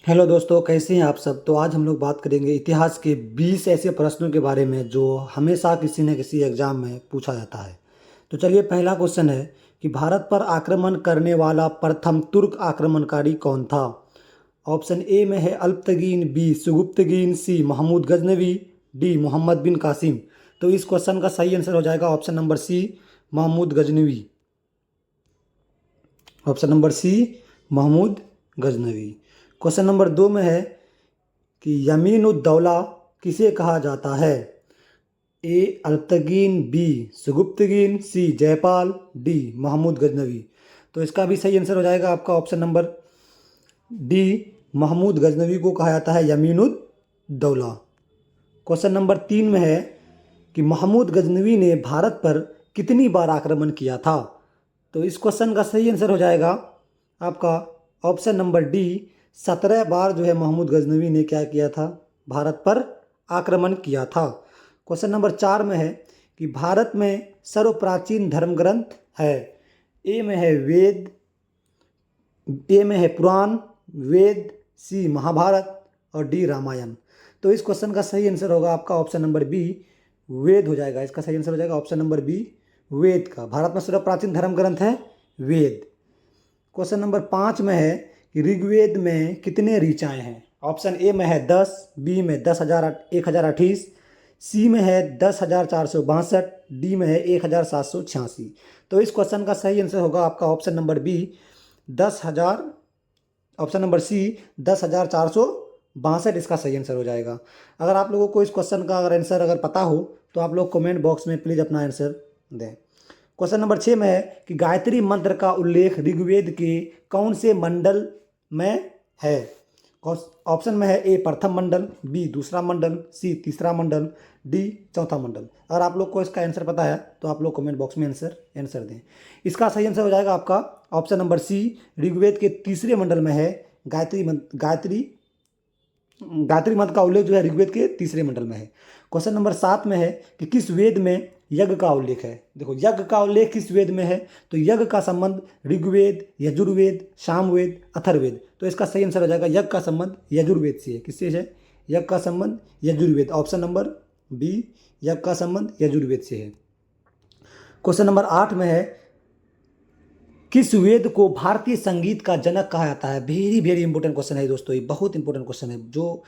Hello दोस्तों, कैसे हैं आप सब। तो आज हम लोग बात करेंगे इतिहास के 20 ऐसे प्रश्नों के बारे में जो हमेशा किसी न किसी एग्जाम में पूछा जाता है। तो चलिए, पहला क्वेश्चन है कि भारत पर आक्रमण करने वाला प्रथम तुर्क आक्रमणकारी कौन था। ऑप्शन ए में है Alptigin, B Sabuktigin, C Mahmud Ghaznavi, D Mohammad bin Qasim. तो इस क्वेश्चन का सही आंसर हो जाएगा option number C, Mahmud Ghaznavi. Option number C, Mahmud Ghaznavi. Question number 2 में है कि यमीन उद दौला किसे कहा जाता है। A Alptigin, B Sabuktigin, C Jaipal, D Mahmud Ghaznavi. तो इसका भी सही आंसर हो जाएगा आपका option number D, Mahmud Ghaznavi को कहा जाता है यमीन उद दौला। क्वेश्चन नंबर 3 में है कि महमूद गजनवी ने भारत पर कितनी बार आक्रमण किया था। तो इस क्वेश्चन का सही आंसर हो जाएगा आपका ऑप्शन नंबर डी, 17 बार जो है महमूद गजनवी ने क्या किया था, भारत पर आक्रमण किया था। क्वेश्चन नंबर 4 में है कि भारत में सर्वप्राचीन धर्म ग्रंथ है। ए में है वेद, ए में है पुराण, वेद, सी महाभारत और डी रामायण। तो इस क्वेश्चन का सही आंसर होगा आपका ऑप्शन नंबर बी, वेद हो जाएगा। इसका सही आंसर हो जाएगा ऑप्शन नंबर बी, वेद का। भारत में सर्वप्राचीन धर्म ग्रंथ है वेद। क्वेश्चन नंबर 5 में है कि ऋग्वेद में कितने ऋचाएँ हैं। ऑप्शन ए में है 10, बी में 10,028, सी में है 10,462, डी में है 1,786। तो इस क्वेश्चन का सही आंसर होगा आपका option number B, 10,000। Option number C, 10,462 इसका सही आंसर हो जाएगा। अगर आप लोगों को इस क्वेश्चन का अगर आंसर अगर पता हो तो आप लोग कमेंट बॉक्स में प्लीज़ अपना आंसर दें। क्वेश्चन नंबर 6 में है कि गायत्री मंत्र का उल्लेख ऋग्वेद के कौन से मंडल में है। ऑप्शन में है ए प्रथम मंडल, बी दूसरा मंडल, सी तीसरा मंडल, डी चौथा मंडल। अगर आप लोग को इसका आंसर पता है तो आप लोग कमेंट बॉक्स में आंसर दें। इसका सही आंसर हो जाएगा आपका ऑप्शन नंबर सी, ऋग्वेद के तीसरे मंडल में है गायत्री मंत्र का उल्लेख जो है ऋग्वेद के तीसरे मंडल में है। क्वेश्चन नंबर 7 में है कि किस वेद में यज्ञ का उल्लेख है। देखो, यज्ञ का उल्लेख किस वेद में है, तो यज्ञ का संबंध ऋग्वेद, यजुर्वेद, सामवेद, अथर्ववेद। तो इसका सही आंसर हो जाएगा यज्ञ का संबंध यजुर्वेद से है। किससे है? यज्ञ का संबंध यजुर्वेद। ऑप्शन नंबर बी, यज्ञ का संबंध यजुर्वेद से है। क्वेश्चन नंबर 8 में है किस वेद को भारतीय संगीत का जनक कहा जाता है। वेरी वेरी इंपॉर्टेंट क्वेश्चन है दोस्तों, ये बहुत इंपॉर्टेंट क्वेश्चन है, जो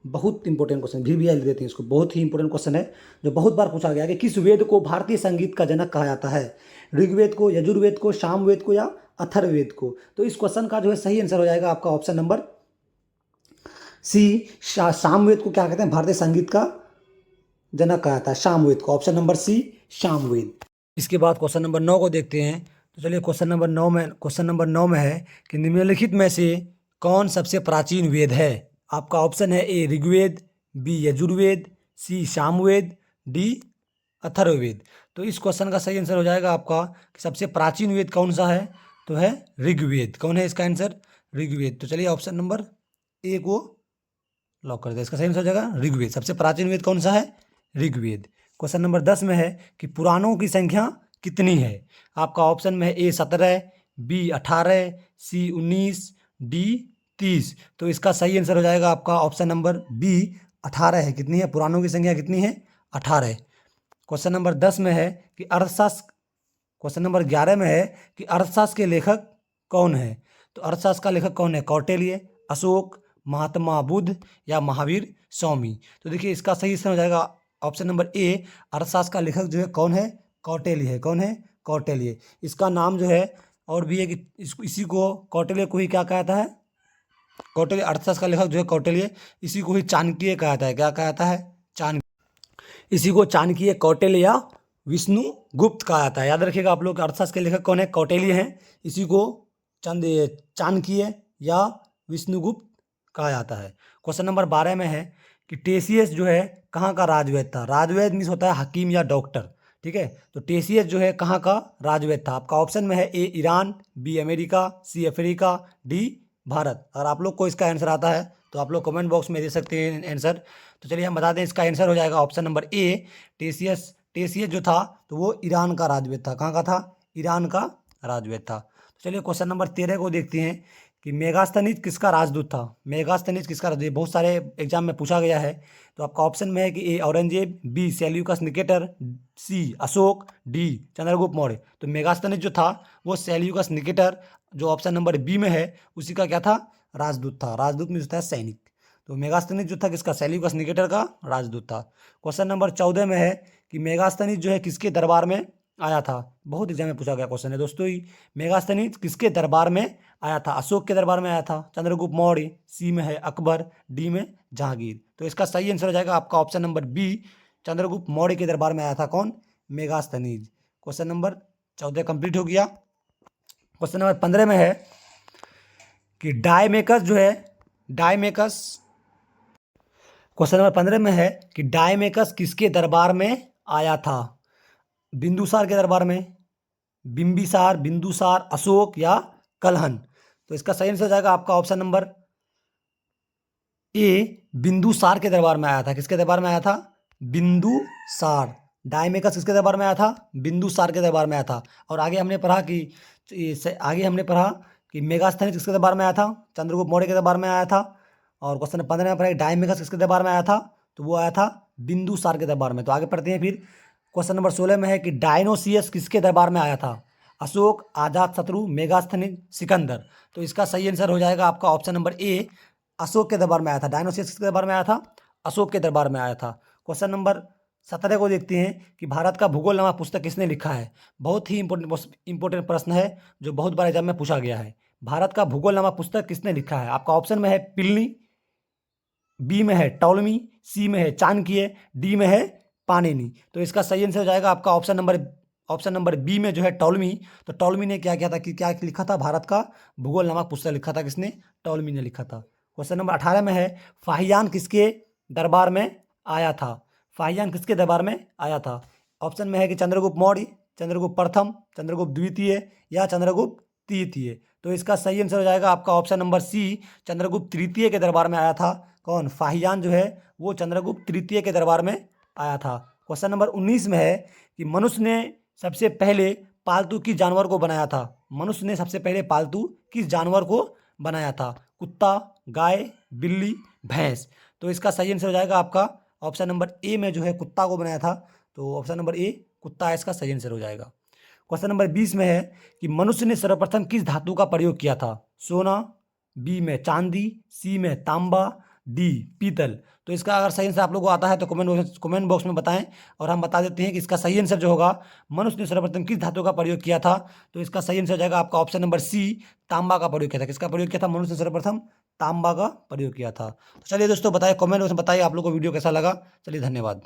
बहुत इंपॉर्टेंट क्वेश्चन भी लिख देते हैं इसको। बहुत ही इंपॉर्टेंट क्वेश्चन है जो बहुत बार पूछा गया है कि किस वेद को भारतीय संगीत का जनक कहा जाता है। ऋग्वेद को, यजुर्वेद को, सामवेद को या अथर्ववेद को। तो इस क्वेश्चन का जो है सही आंसर हो जाएगा आपका ऑप्शन नंबर सी, सामवेद को क्या कहते हैं, भारतीय संगीत का जनक कहा जाता है सामवेद को। Option number C, Samaveda. इसके बाद क्वेश्चन नंबर 9 को देखते हैं। तो चलिए, क्वेश्चन नंबर 9 में है कि निम्नलिखित में से कौन सबसे प्राचीन वेद है। आपका ऑप्शन है ए ऋग्वेद, बी यजुर्वेद, सी सामवेद, डी अथर्ववेद। तो इस क्वेश्चन का सही आंसर हो जाएगा आपका कि सबसे प्राचीन वेद कौन सा है, तो है ऋग्वेद। कौन है इसका आंसर? ऋग्वेद। तो चलिए, ऑप्शन नंबर ए को लॉक कर दे। इसका सही आंसर हो जाएगा ऋग्वेद। सबसे प्राचीन वेद कौन सा है? ऋग्वेद। क्वेश्चन नंबर 10 में है कि पुराणों की संख्या कितनी है। आपका ऑप्शन में है ए 17, बी 18, सी 19, डी 30। तो इसका सही आंसर हो जाएगा आपका ऑप्शन नंबर बी, 18 है। कितनी है पुराणों की संख्या, कितनी है? 18। क्वेश्चन नंबर 10 में है कि अर्थशास्त्र क्वेश्चन नंबर 11 में है कि अर्थशास्त्र के लेखक कौन है। तो अर्थशास्त्र का लेखक कौन है? कौटिल्य, अशोक, महात्मा बुद्ध या महावीर स्वामी। तो देखिए, इसका सही आंसर हो जाएगा ऑप्शन नंबर ए, अर्थशास्त्र का लेखक जो है कौन है? कौटिल्य है। कौन है? कौटिल्य। इसका नाम जो है और भी है कि इसी को, कौटिल्य को ही क्या कहता है? कौटिल्य, अर्थशास्त्र का लेखक जो है कौटिल्य, इसी को ही चाणक्य कहा जाता है। क्या कहा जाता है? चाणक्य। इसी को चाणक्य, कौटिल्य या विष्णुगुप्त कहा जाता है। याद रखिएगा आप लोग, अर्थशास्त्र के लेखक कौन है? कौटिल्य हैं। इसी को चाणक्य या विष्णुगुप्त कहा जाता है। क्वेश्चन नंबर 12 में है कि टेसियस जो है कहाँ का राजवैद्य था। राजवैद्य मीन्स होता है हकीम या डॉक्टर, ठीक है। तो टेसियस जो है कहाँ का राजवैद्य था। आपका ऑप्शन में है A Iran, B America, C Africa, D Bharat. अगर आप लोग को इसका आंसर आता है तो आप लोग कमेंट बॉक्स में दे सकते हैं आंसर। तो चलिए हम बता दें, इसका आंसर हो जाएगा ऑप्शन नंबर ए, टेसियस। टेसियस जो था तो वो ईरान का राजवैद्य था। कहाँ का था? ईरान का राजवैद्य था। तो चलिए, क्वेश्चन नंबर 13 को देखते हैं कि मेगास्थनीज किसका राजदूत था। मेगास्थनीज किसका राजदूत, बहुत सारे एग्जाम में पूछा गया है। तो आपका ऑप्शन में है कि ए औरंगजेब, बी सेल्यूकस निकेटर, सी अशोक, डी चंद्रगुप्त मौर्य। तो मेगास्थनीज जो था वो सेल्यूकस निकेटर जो ऑप्शन नंबर बी में है उसी का क्या था, राजदूत था। राजदूत में जो था सैनिक। तो मेगास्थनीज जो था किसका, सेल्यूकस निकेटर का राजदूत था। क्वेश्चन नंबर 14 में है कि मेगास्थनीज जो है किसके दरबार में आया था। बहुत एग्जाम में पूछा गया क्वेश्चन है दोस्तों ही। मेगास्थनीज किसके दरबार में आया था, अशोक के दरबार में आया था, चंद्रगुप्त मौर्य, सी में है अकबर, डी में जहांगीर। तो इसका सही आंसर हो जाएगा आपका option number B, Chandragupta Maurya के दरबार में आया था कौन, मेगास्थनीज। क्वेश्चन नंबर 14 कंप्लीट हो गया। क्वेश्चन नंबर 15 में है कि डायमेकस जो है, डायमेकस, क्वेश्चन नंबर 15 में है कि डायमेकस किसके दरबार में आया था। बिंदुसार के दरबार में, बिंबिसार, बिंदुसार, अशोक या कलहन। तो इसका सही आंसर हो जाएगा आपका ऑप्शन नंबर ए, बिंदुसार के दरबार में आया था। किसके दरबार में आया था, बिंदुसार। डायमेकस किसके दरबार में आया था, बिंदुसार के दरबार में आया था। और आगे हमने पढ़ा कि मेगास्थनीज किसके दरबार में आया था, चंद्रगुप्त मौर्य के दरबार में आया था। और क्वेश्चन 15 में पढ़ा कि डायमेकस किसके दरबार में आया था, तो वो आया था बिंदुसार के दरबार में। तो आगे पढ़ते हैं फिर। क्वेश्चन नंबर 16 में है कि डायनोसियस किसके दरबार में आया था, अशोक, अजातशत्रु, मेगास्थनीज, सिकंदर। तो इसका सही आंसर हो जाएगा आपका ऑप्शन नंबर ए, अशोक के दरबार में आया था। डायनोसियस किसके दरबार में आया था, अशोक के दरबार में आया था। क्वेश्चन नंबर 17 को देखते हैं कि भारत का भूगोल नामक पुस्तक किसने लिखा है। बहुत ही इंपॉर्टेंट प्रश्न है जो बहुत बार एग्जाम में पूछा गया है। भारत का भूगोल नामक पुस्तक किसने लिखा है। आपका ऑप्शन में है प्लिनी, बी में है टॉलमी, सी में है चाणक्य, डी में है पाणिनि। तो इसका सही आंसर हो जाएगा आपका ऑप्शन नंबर बी में जो है टॉलमी। तो टॉलमी ने क्या किया था कि क्या लिखा था, भारत का भूगोल नामक पुस्तक लिखा था। किसने, टॉलमी ने लिखा था। क्वेश्चन नंबर 18 में है फाहियान किसके दरबार में आया था। फाहियान किसके दरबार में आया था। ऑप्शन में है कि चंद्रगुप्त मौर्य, चंद्रगुप्त प्रथम, चंद्रगुप्त द्वितीय या चंद्रगुप्त तृतीय। तो इसका सही आंसर हो जाएगा आपका ऑप्शन नंबर सी, चंद्रगुप्त तृतीय के दरबार में आया था। कौन, फाहियान जो है वो चंद्रगुप्त तृतीय के दरबार में आया था। क्वेश्चन नंबर 19 में है कि मनुष्य ने सबसे पहले पालतू किस जानवर को बनाया था। मनुष्य ने सबसे पहले पालतू किस जानवर को बनाया था, कुत्ता, गाय, बिल्ली, भैंस। तो इसका सही आंसर हो जाएगा आपका ऑप्शन नंबर ए में जो है कुत्ता को बनाया था। तो ऑप्शन नंबर ए कुत्ता इसका सही आंसर हो जाएगा। क्वेश्चन नंबर 20 में है कि मनुष्य ने सर्वप्रथम किस धातु का प्रयोग किया था। सोना, बी में चांदी, सी में तांबा, डी पीतल। तो इसका अगर सही आंसर आप लोगों को आता है तो कमेंट बॉक्स में बताएं। और हम बता देते हैं कि इसका सही आंसर जो होगा, मनुष्य ने सर्वप्रथम किस धातु का प्रयोग किया था। तो इसका सही आंसर हो जाएगा आपका ऑप्शन नंबर सी, तांबा का प्रयोग किया था। किसका प्रयोग किया था, मनुष्य ने सर्वप्रथम तांबा का प्रयोग किया था। तो चलिए दोस्तों बताइए, कमेंट बॉक्स में बताइए आप लोगों को वीडियो कैसा लगा। चलिए धन्यवाद।